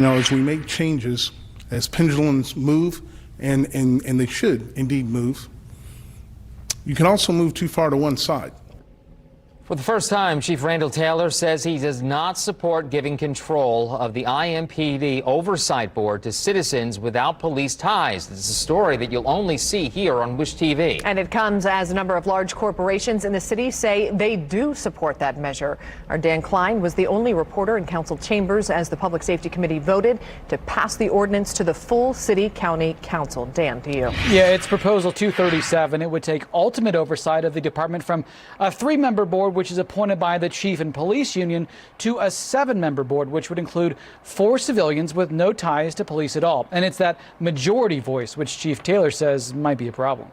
As we make changes, as pendulums move, and they should indeed move, you can also move too far to one side. For the first time, Chief Randall Taylor says he does not support giving control of the IMPD oversight board to citizens without police ties. This is a story that you'll only see here on Wish TV. And it comes as a number of large corporations in the city say they do support that measure. Our Dan Klein was the only reporter in council chambers as the Public Safety Committee voted to pass the ordinance to the full city-county council. Dan, to you. Yeah, it's Proposal 237. It would take ultimate oversight of the department from a 3-member board, which is appointed by the chief and police union, to a 7-member board, which would include 4 civilians with no ties to police at all. And it's that majority voice, which Chief Taylor says might be a problem.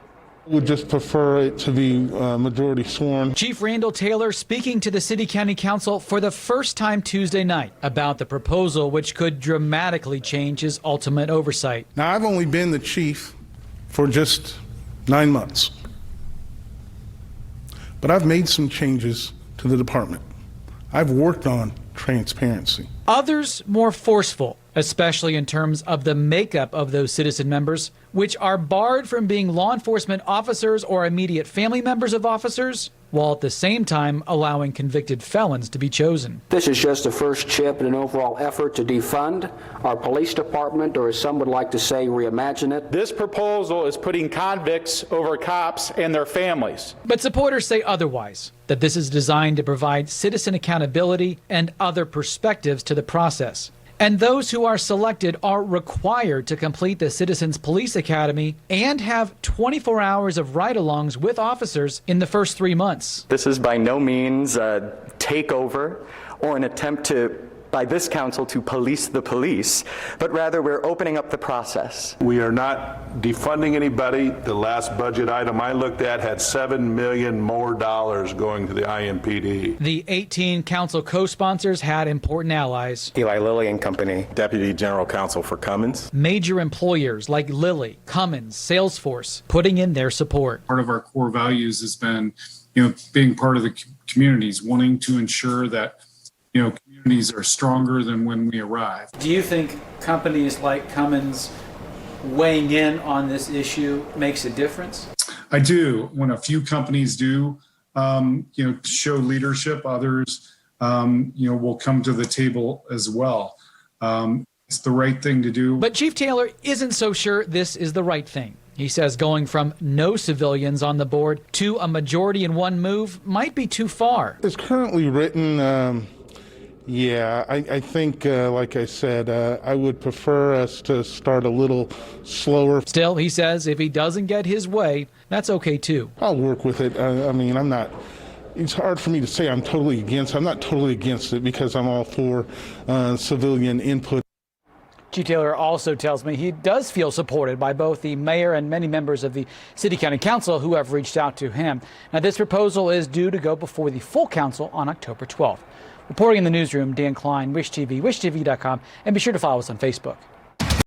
Would just prefer it to be majority sworn. Chief Randall Taylor speaking to the City-County Council for the first time Tuesday night about the proposal, which could dramatically change his ultimate oversight. Now, I've only been the chief for just 9 months, but I've made some changes to the department. I've worked on transparency. Others more forceful, especially in terms of the makeup of those citizen members, which are barred from being law enforcement officers or immediate family members of officers, while at the same time allowing convicted felons to be chosen. This is just the first chip in an overall effort to defund our police department, or as some would like to say, reimagine it. This proposal is putting convicts over cops and their families. But supporters say otherwise, that this is designed to provide citizen accountability and other perspectives to the process. And those who are selected are required to complete the Citizens Police Academy and have 24 hours of ride-alongs with officers in the first 3 months. This is by no means a takeover or an attempt by this council to police the police, but rather we're opening up the process. We are not defunding anybody. The last budget item I looked at had $7 million more going to the IMPD. The 18 council co-sponsors had important allies. Eli Lilly and Company. Deputy General Counsel for Cummins. Major employers like Lilly, Cummins, Salesforce putting in their support. Part of our core values has been, being part of the communities, wanting to ensure that, communities are stronger than when we arrive. Do you think companies like Cummins weighing in on this issue makes a difference? I do. When a few companies do, show leadership, others, will come to the table as well. It's the right thing to do. But Chief Taylor isn't so sure this is the right thing. He says going from no civilians on the board to a majority in one move might be too far. It's currently written. I think, like I said, I would prefer us to start a little slower. Still, he says if he doesn't get his way, that's okay too. I'll work with it. It's hard for me to say I'm totally against. I'm not totally against it because I'm all for civilian input. Chief Taylor also tells me he does feel supported by both the mayor and many members of the City-County Council who have reached out to him. Now, this proposal is due to go before the full council on October 12th. Reporting in the newsroom, Dan Klein, Wish TV, wishtv.com, and be sure to follow us on Facebook.